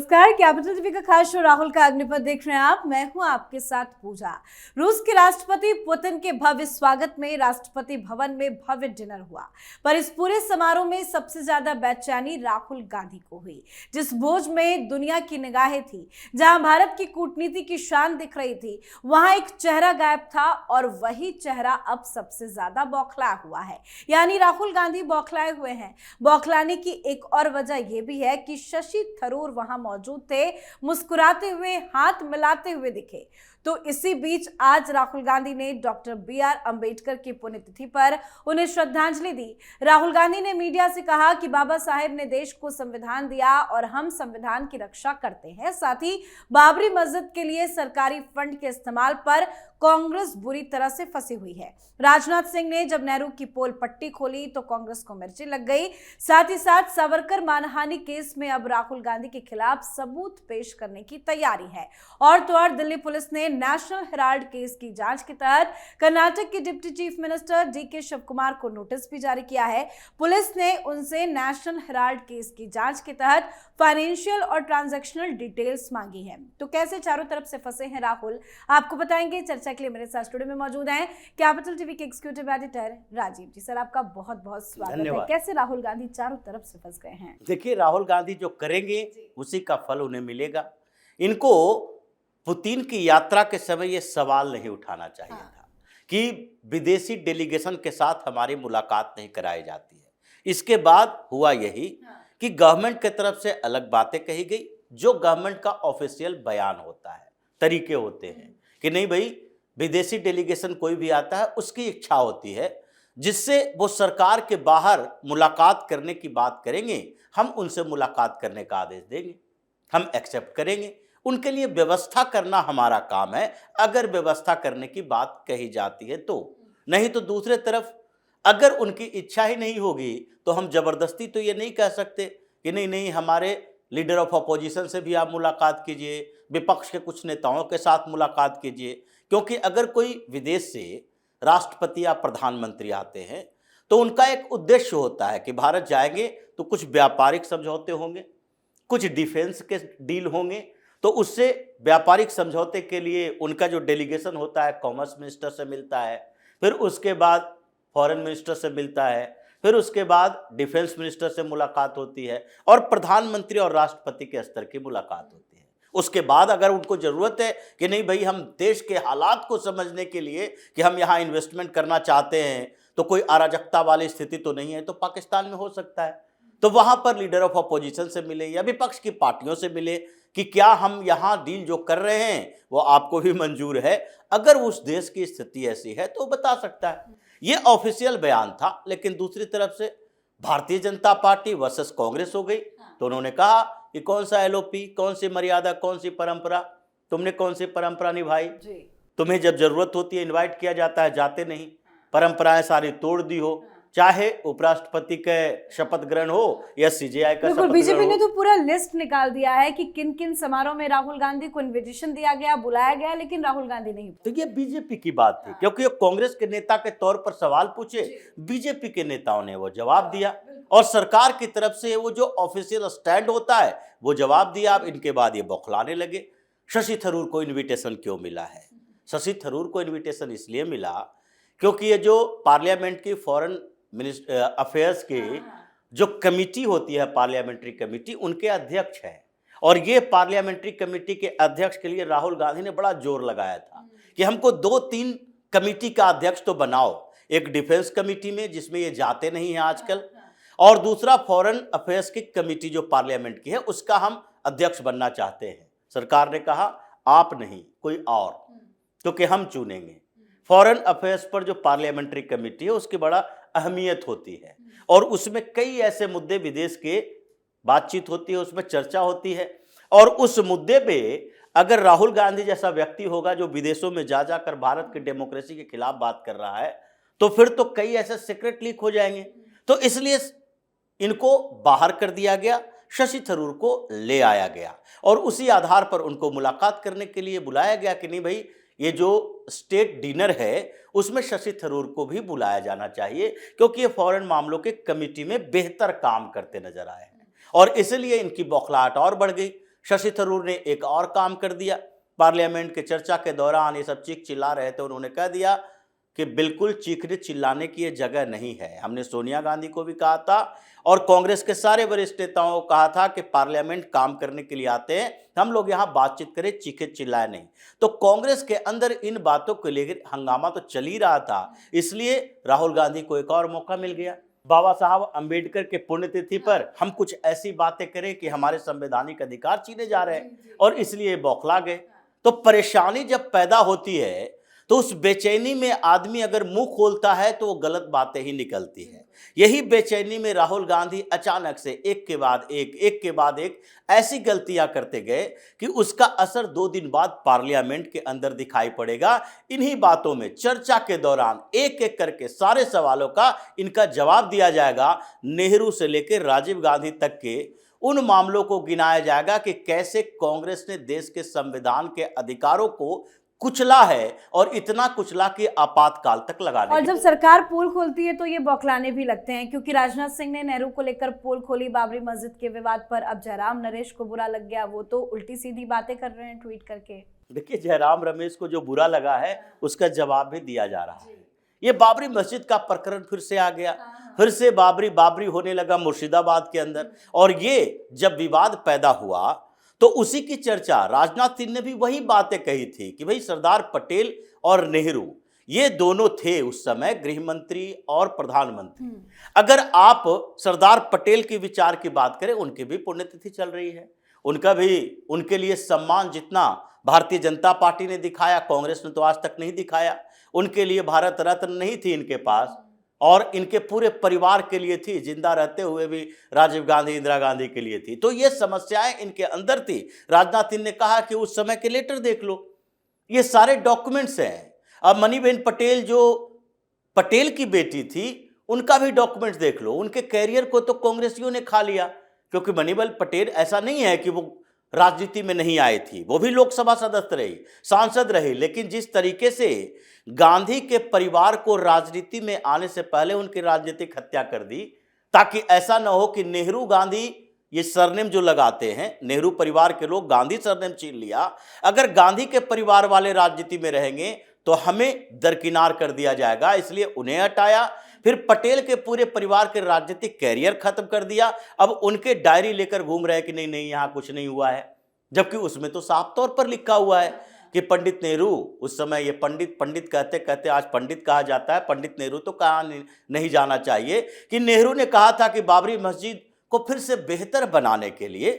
नमस्कार, capital TV का खास शो राहुल का अग्निपथ देख रहे हैं आप। मैं हूं आपके साथ पूजा। रूस के राष्ट्रपति पुतिन के भव्य स्वागत में राष्ट्रपति भवन में भव्य डिनर हुआ, पर इस पूरे समारोह में सबसे ज्यादा बेचैनी राहुल गांधी को हुई। जिस भोज में दुनिया की निगाहें थी, जहां भारत की कूटनीति की शान दिख रही थी, वहां एक चेहरा गायब था और वही चेहरा अब सबसे ज्यादा बौखलाया हुआ है। यानी राहुल गांधी बौखलाए हुए हैं। बौखलाने की एक और वजह यह भी है कि शशि थरूर वहां मौजूद थे, मुस्कुराते हुए, हाथ मिलाते हुए दिखे। तो इसी बीच आज राहुल गांधी ने डॉक्टर बी.आर. अंबेडकर की पुण्यतिथि पर उन्हें श्रद्धांजलि दी। राहुल गांधी ने मीडिया से कहा कि बाबा साहेब ने देश को संविधान दिया और हम संविधान की रक्षा करते हैं। साथ ही बाबरी मस्जिद के लिए सरकारी फंड के इस्तेमाल पर कांग्रेस बुरी तरह से फंसी हुई है। राजनाथ सिंह ने जब नेहरू की पोल पट्टी खोली तो कांग्रेस को मिर्ची लग गई। साथ ही साथ सावरकर मानहानि केस में अब राहुल गांधी के खिलाफ सबूत पेश करने की तैयारी है। और तो और दिल्ली पुलिस ने नेशनल हेराल्ड केस की जांच के तहत कर्नाटक के deputy chief minister DK. Shivakumar को नोटिस भी जारी किया है। पुलिस ने उनसे नेशनल हेराल्ड केस की जांच के तहत फाइनेंशियल और ट्रांजैक्शनल डिटेल्स मांगी है। तो कैसे चारों तरफ से फंसे हैं राहुल, आपको बताएंगे। चर्चा के लिए मेरे साथ स्टूडियो में मौजूद हैं कैपिटल टीवी के एग्जीक्यूटिव एडिटर राजीव जी। सर, आपका बहुत बहुत स्वागत है। कैसे राहुल गांधी चारों तरफ से फंस गए हैं? देखिए, राहुल गांधी जो करेंगे उसी का फल उन्हें मिलेगा। इनको पुतिन की यात्रा के समय ये सवाल नहीं उठाना चाहिए था कि विदेशी डेलीगेशन के साथ हमारी मुलाकात नहीं कराई जाती है। इसके बाद हुआ यही कि गवर्नमेंट की तरफ से अलग बातें कही गई, जो गवर्नमेंट का ऑफिशियल बयान होता है, तरीके होते हैं कि नहीं भाई, विदेशी डेलीगेशन कोई भी आता है उसकी इच्छा होती है जिससे वो सरकार के बाहर मुलाकात करने की बात करेंगे, हम उनसे मुलाकात करने का आदेश देंगे, हम एक्सेप्ट करेंगे। उनके लिए व्यवस्था करना हमारा काम है, अगर व्यवस्था करने की बात कही जाती है तो। नहीं तो दूसरे तरफ अगर उनकी इच्छा ही नहीं होगी तो हम जबरदस्ती तो ये नहीं कह सकते कि नहीं नहीं, हमारे लीडर ऑफ अपोजिशन से भी आप मुलाकात कीजिए, विपक्ष के कुछ नेताओं के साथ मुलाकात कीजिए। क्योंकि अगर कोई विदेश से राष्ट्रपति या प्रधानमंत्री आते हैं तो उनका एक उद्देश्य होता है कि भारत जाएंगे तो कुछ व्यापारिक समझौते होंगे, कुछ डिफेंस के डील होंगे। तो उससे व्यापारिक समझौते के लिए उनका जो डेलीगेशन होता है कॉमर्स मिनिस्टर से मिलता है, फिर उसके बाद फॉरेन मिनिस्टर से मिलता है, फिर उसके बाद डिफेंस मिनिस्टर से मुलाकात होती है और प्रधानमंत्री और राष्ट्रपति के स्तर की मुलाकात होती है। उसके बाद अगर उनको ज़रूरत है कि नहीं भाई, हम देश के हालात को समझने के लिए कि हम यहाँ इन्वेस्टमेंट करना चाहते हैं, तो कोई अराजकता वाली स्थिति तो नहीं है, तो पाकिस्तान में हो सकता है, तो वहाँ पर लीडर ऑफ अपोजिशन से मिले या विपक्ष की पार्टियों से मिले कि क्या हम यहाँ डील जो कर रहे हैं वो आपको भी मंजूर है। अगर उस देश की स्थिति ऐसी है तो बता सकता है। ये ऑफिशियल बयान था। लेकिन दूसरी तरफ से भारतीय जनता पार्टी वर्सेस कांग्रेस हो गई, तो उन्होंने कहा कि कौन सा एलओपी, कौन सी मर्यादा, कौन सी परंपरा, तुमने कौन सी परंपरा निभाई? तुम्हें जब जरूरत होती है इनवाइट किया जाता है, जाते नहीं, परंपराएं सारी तोड़ दी हो, चाहे उपराष्ट्रपति के शपथ ग्रहण हो या सीजेआई का शपथ ग्रहण हो। बीजेपी ने तो पूरा लिस्ट निकाल दिया है कि किन किन समारोह में राहुल गांधी को इनविटेशन दिया गया, बुलाया गया, लेकिन राहुल गांधी नहीं। तो ये बीजेपी की बात थी, क्योंकि ये कांग्रेस के नेता के तौर पर सवाल पूछे, बीजेपी के नेताओं ने वो जवाब दिया और सरकार की तरफ से वो जो ऑफिशियल स्टैंड होता है वो जवाब दिया। अब इनके बाद ये बौखलाने लगे। शशि थरूर को इन्विटेशन क्यों मिला है? शशि थरूर को इन्विटेशन इसलिए मिला क्योंकि ये जो पार्लियामेंट की फॉरेन अफेयर्स की जो कमेटी होती है, पार्लियामेंट्री कमेटी, उनके अध्यक्ष है। और ये पार्लियामेंट्री कमेटी के अध्यक्ष के लिए राहुल गांधी ने बड़ा जोर लगाया था कि हमको 2-3 कमेटी का अध्यक्ष तो बनाओ, एक डिफेंस कमेटी में जिसमें ये जाते नहीं हैं आजकल, और दूसरा फॉरेन अफेयर्स की कमेटी जो पार्लियामेंट की है उसका हम अध्यक्ष बनना चाहते हैं। सरकार ने कहा आप नहीं, कोई और, क्योंकि हम चुनेंगे। फॉरेन अफेयर्स पर जो पार्लियामेंट्री कमेटी है उसकी बड़ा अहमियत होती है और उसमें कई ऐसे मुद्दे विदेश के बातचीत होती है, उसमें चर्चा होती है। और उस मुद्दे पे अगर राहुल गांधी जैसा व्यक्ति होगा जो विदेशों में जा जाकर भारत की डेमोक्रेसी के खिलाफ बात कर रहा है, तो फिर तो कई ऐसे सीक्रेट लीक हो जाएंगे। तो इसलिए इनको बाहर कर दिया गया, शशि थरूर को ले आया गया और उसी आधार पर उनको मुलाकात करने के लिए बुलाया गया कि नहीं भाई, ये जो स्टेट डिनर है उसमें शशि थरूर को भी बुलाया जाना चाहिए, क्योंकि ये फॉरेन मामलों के कमेटी में बेहतर काम करते नजर आए हैं और इसलिए इनकी बौखलाहट और बढ़ गई। शशि थरूर ने एक और काम कर दिया, पार्लियामेंट के चर्चा के दौरान ये सब चीख चिल्ला रहे थे, उन्होंने कह दिया कि बिल्कुल चीखने चिल्लाने की ये जगह नहीं है। हमने सोनिया गांधी को भी कहा था और कांग्रेस के सारे वरिष्ठ नेताओं को कहा था कि पार्लियामेंट काम करने के लिए आते हैं, हम लोग यहाँ बातचीत करें, चीखे चिल्लाए नहीं। तो कांग्रेस के अंदर इन बातों को लेकर हंगामा तो चल ही रहा था, इसलिए राहुल गांधी को एक और मौका मिल गया। बाबा साहब अंबेडकर के पुण्यतिथि पर हम कुछ ऐसी बातें करें कि हमारे संवैधानिक अधिकार छीने जा रहे हैं, और इसलिए बौखला गए। तो परेशानी जब पैदा होती है तो उस बेचैनी में आदमी अगर मुंह खोलता है तो वो गलत बातें ही निकलती है। यही बेचैनी में राहुल गांधी अचानक से एक के बाद एक ऐसी गलतियां करते गए कि उसका असर 2 दिन बाद पार्लियामेंट के अंदर दिखाई पड़ेगा। इन्हीं बातों में चर्चा के दौरान एक एक करके सारे सवालों का इनका जवाब दिया जाएगा। नेहरू से लेकर राजीव गांधी तक के उन मामलों को गिनाया जाएगा कि कैसे कांग्रेस ने देश के संविधान के अधिकारों को कुचला है, और इतना कुचला कि आपातकाल तक लगाने। और जब सरकार पोल खोलती है तो ये बौखलाने भी लगते हैं, क्योंकि राजनाथ सिंह ने नेहरू को लेकर पोल खोली बाबरी मस्जिद के विवाद पर। अब जयराम नरेश को बुरा लग गया, वो तो उल्टी सीधी बातें कर रहे हैं ट्वीट करके। देखिए, जयराम रमेश को जो बुरा लगा है उसका जवाब भी दिया जा रहा है। ये बाबरी मस्जिद का प्रकरण फिर से आ गया, फिर से बाबरी होने लगा मुर्शिदाबाद के अंदर। और ये जब विवाद पैदा हुआ तो उसी की चर्चा राजनाथ सिंह ने भी वही बातें कही थी कि भाई सरदार पटेल और नेहरू ये दोनों थे उस समय गृह मंत्री और प्रधानमंत्री। अगर आप सरदार पटेल के विचार की बात करें, उनकी भी पुण्यतिथि चल रही है, उनका भी उनके लिए सम्मान जितना भारतीय जनता पार्टी ने दिखाया, कांग्रेस ने तो आज तक नहीं दिखाया। उनके लिए भारत रत्न नहीं थी इनके पास, और इनके पूरे परिवार के लिए थी, जिंदा रहते हुए भी राजीव गांधी इंदिरा गांधी के लिए थी। तो ये समस्याएं इनके अंदर थी। राजनाथ सिंह ने कहा कि उस समय के लेटर देख लो, ये सारे डॉक्यूमेंट्स हैं। अब मनीबेन पटेल जो पटेल की बेटी थी, उनका भी डॉक्यूमेंट्स देख लो। उनके कैरियर को तो कांग्रेसियों ने खा लिया, क्योंकि मनीबेन पटेल ऐसा नहीं है कि वो राजनीति में नहीं आई थी, वो भी लोकसभा सदस्य रही, सांसद रही, लेकिन जिस तरीके से गांधी के परिवार को राजनीति में आने से पहले उनकी राजनीतिक हत्या कर दी, ताकि ऐसा ना हो कि नेहरू गांधी ये सरनेम जो लगाते हैं, नेहरू परिवार के लोग गांधी सरनेम छीन लिया। अगर गांधी के परिवार वाले राजनीति में रहेंगे तो हमें दरकिनार कर दिया जाएगा, इसलिए उन्हें हटाया। फिर पटेल के पूरे परिवार के राजनीतिक कैरियर खत्म कर दिया। अब उनके डायरी लेकर घूम रहे हैं कि नहीं नहीं यहां कुछ नहीं हुआ है, जबकि उसमें तो साफ तौर पर लिखा हुआ है कि पंडित नेहरू, उस समय ये पंडित कहते कहते आज पंडित कहा जाता है, पंडित नेहरू तो कहा नहीं जाना चाहिए, कि नेहरू ने कहा था कि बाबरी मस्जिद को फिर से बेहतर बनाने के लिए,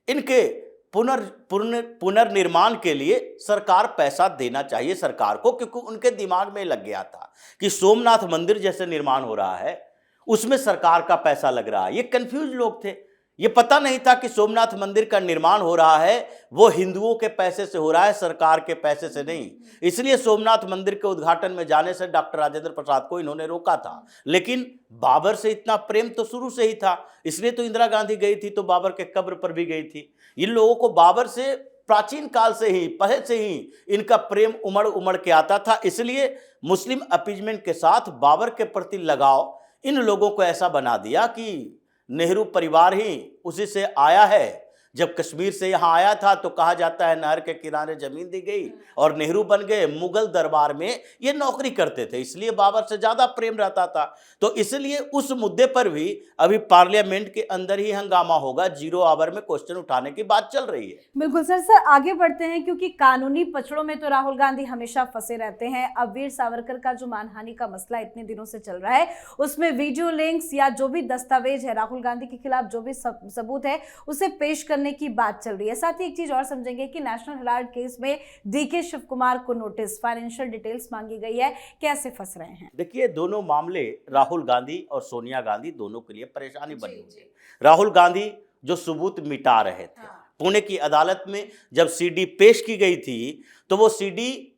इनके पुनर्निर्माण के लिए सरकार पैसा देना चाहिए सरकार को, क्योंकि उनके दिमाग में लग गया था कि सोमनाथ मंदिर जैसे निर्माण हो रहा है उसमें सरकार का पैसा लग रहा है। ये कंफ्यूज लोग थे, ये पता नहीं था कि सोमनाथ मंदिर का निर्माण हो रहा है वो हिंदुओं के पैसे से हो रहा है, सरकार के पैसे से नहीं। इसलिए सोमनाथ मंदिर के उद्घाटन में जाने से डॉक्टर राजेंद्र प्रसाद को इन्होंने रोका था। लेकिन बाबर से इतना प्रेम तो शुरू से ही था, इसलिए तो इंदिरा गांधी गई थी तो बाबर के कब्र पर भी गई थी। इन लोगों को बाबर से प्राचीन काल से ही, पहले से ही इनका प्रेम उमड़ उमड़ के आता था। इसलिए मुस्लिम अपीजमेंट के साथ बाबर के प्रति लगाव इन लोगों को ऐसा बना दिया कि नेहरू परिवार ही उसी से आया है। जब कश्मीर से यहाँ आया था तो कहा जाता है नहर के किनारे जमीन दी गई और नेहरू बन गए। मुगल दरबार में ये नौकरी करते थे, इसलिए बाबर से ज्यादा प्रेम रहता था। तो इसलिए उस मुद्दे पर भी अभी पार्लियामेंट के अंदर ही हंगामा होगा, 0 आवर में क्वेश्चन उठाने की बात चल रही है। बिल्कुल सर आगे बढ़ते हैं, क्योंकि कानूनी पचड़ों में तो राहुल गांधी हमेशा फंसे रहते हैं। अब वीर सावरकर का जो मानहानि का मसला इतने दिनों से चल रहा है, उसमें वीडियो लिंक्स या जो भी दस्तावेज है राहुल गांधी के खिलाफ जो भी सबूत है उसे पेश करने की बात चल रही है। साथ ही एक चीज और समझेंगे कि नेशनल हेराल्ड केस में डीके शिव कुमार को नोटिस, फाइनेंशियल डिटेल्स मांगी गई है, कैसे फंस रहे हैं? देखिए, दोनों मामले राहुल गांधी और सोनिया गांधी दोनों के लिए परेशानी बनी हुई है। राहुल गांधी जो सबूत मिटा रहे थे, पुणे की अदालत में जब सीडी पेश की गई थी तो वो सीडी,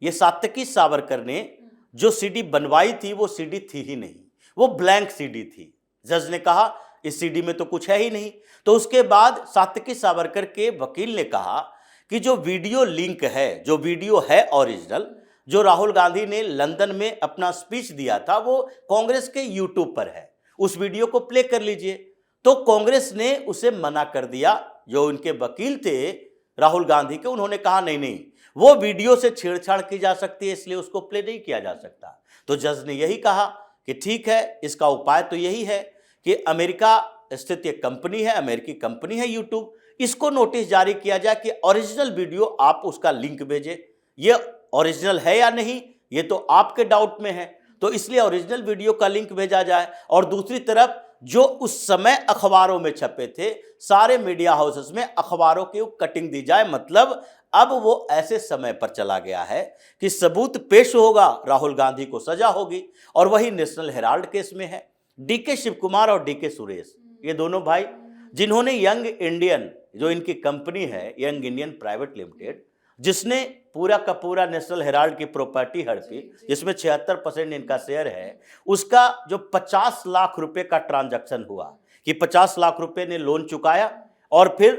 ये सात्यकी सावरकर ने जो सीडी बनवाई थी वो सीडी थी ही नहीं, वो ब्लैंक सीडी थी। जज ने कहा इस सीडी में तो कुछ है ही नहीं। तो उसके बाद सात्यकी सावरकर के वकील ने कहा कि जो वीडियो लिंक है, जो वीडियो है ओरिजिनल, जो राहुल गांधी ने लंदन में अपना स्पीच दिया था वो कांग्रेस के यूट्यूब पर है, उस वीडियो को प्ले कर लीजिए। तो कांग्रेस ने उसे मना कर दिया जो उनके वकील थे राहुल गांधी के, उन्होंने कहा नहीं नहीं, वो वीडियो से छेड़छाड़ की जा सकती है, इसलिए उसको प्ले नहीं किया जा सकता। तो जज ने यही कहा कि ठीक है, इसका उपाय तो यही है कि अमेरिका स्थित एक कंपनी है, अमेरिकी कंपनी है यूट्यूब, इसको नोटिस जारी किया जाए कि ओरिजिनल वीडियो आप उसका लिंक भेजें। ये ओरिजिनल है या नहीं ये तो आपके डाउट में है, तो इसलिए ओरिजिनल वीडियो का लिंक भेजा जाए। और दूसरी तरफ जो उस समय अखबारों में छपे थे, सारे मीडिया हाउसेस में अखबारों की कटिंग दी जाए। मतलब अब वो ऐसे समय पर चला गया है कि सबूत पेश होगा, राहुल गांधी को सजा होगी। और वही नेशनल हेराल्ड केस में है, डीके शिव कुमार और डीके सुरेश, ये दोनों भाई जिन्होंने यंग इंडियन, जो इनकी कंपनी है यंग इंडियन प्राइवेट लिमिटेड, जिसने पूरा का पूरा नेशनल हेराल्ड की प्रॉपर्टी हड़पी, जिसमें 76% इनका शेयर है, उसका जो 50 लाख रुपए का ट्रांजैक्शन हुआ कि 50 लाख रुपए ने लोन चुकाया और फिर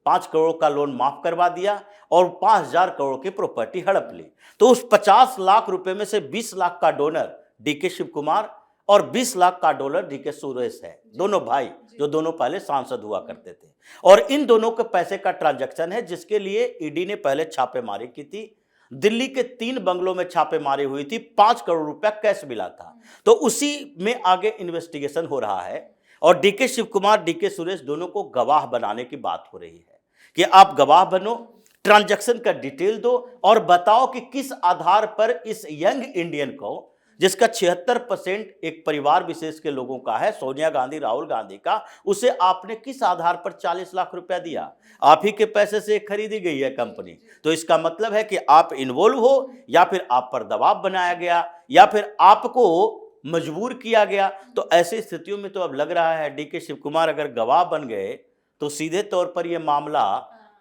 5 करोड़ का लोन माफ करवा दिया और 5,000 करोड़ की प्रॉपर्टी हड़प ली। तो उस 50 लाख रुपए में से 20 लाख का डोनर डीके शिव कुमार और 20 लाख का डोनर डीके सुरेश है, दोनों भाई जो दोनों पहले सांसद हुआ करते थे। और इन दोनों के पैसे का ट्रांजैक्शन है, जिसके लिए ईडी ने पहले छापेमारी की थी। दिल्ली के 3 बंगलों में छापेमारी हुई थी, 5 करोड़ रुपया कैश मिला था। तो उसी में आगे इन्वेस्टिगेशन हो रहा है और डीके शिव कुमार, डीके सुरेश दोनों को गवाह बनाने की बात हो रही है कि आप गवाह बनो, ट्रांजैक्शन का डिटेल दो और बताओ कि किस आधार पर इस यंग इंडियन को, जिसका 76% एक परिवार विशेष के लोगों का है, सोनिया गांधी, राहुल गांधी का, उसे आपने किस आधार पर 40 लाख रुपया दिया? आप ही के पैसे से खरीदी गई है कंपनी। तो इसका मतलब है कि आप इन्वॉल्व हो, या फिर आप पर दबाव बनाया गया, या फिर आपको मजबूर किया गया। तो ऐसी स्थितियों में तो अब लग रहा है डीके शिव कुमार अगर गवाह बन गए तो सीधे तौर पर यह मामला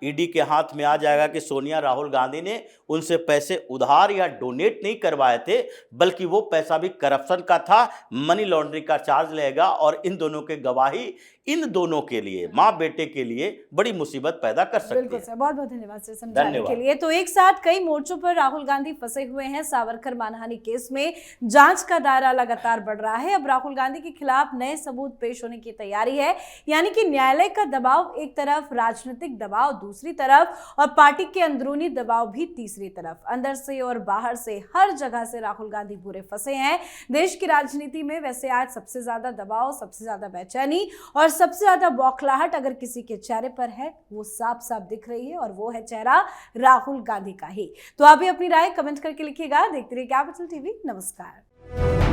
ईडी के हाथ में आ जाएगा कि सोनिया, राहुल गांधी ने उनसे पैसे उधार या डोनेट नहीं करवाए थे, बल्कि वो पैसा भी करप्शन का था, मनी लॉन्ड्रिंग का चार्ज लेगा। और इन दोनों के गवाही इन दोनों के लिए, माँ बेटे के लिए बड़ी मुसीबत पैदा कर सकती है। बिल्कुल सर, बहुत बहुत धन्यवाद सर समझाने के लिए। तो एक साथ कई मोर्चों पर राहुल गांधी फंसे हुए हैं। सावरकर मानहानि केस में जांच का दायरा लगातार बढ़ रहा है। अब राहुल गांधी के खिलाफ नए सबूत पेश होने की तैयारी है, यानी कि न्यायालय का दबाव एक तरफ, राजनीतिक दबाव दूसरी तरफ और पार्टी के अंदरूनी दबाव भी तीसरी तरफ। अंदर से और बाहर से हर जगह से राहुल गांधी पूरे फंसे हैं। देश की राजनीति में वैसे आज सबसे ज्यादा दबाव, सबसे ज्यादा बेचैनी और सबसे ज्यादा बौखलाहट अगर किसी के चेहरे पर है, वो साफ साफ दिख रही है और वो है चेहरा राहुल गांधी का ही। तो आप भी अपनी राय कमेंट करके लिखिएगा। देखते रहिए कैपिटल टीवी। नमस्कार।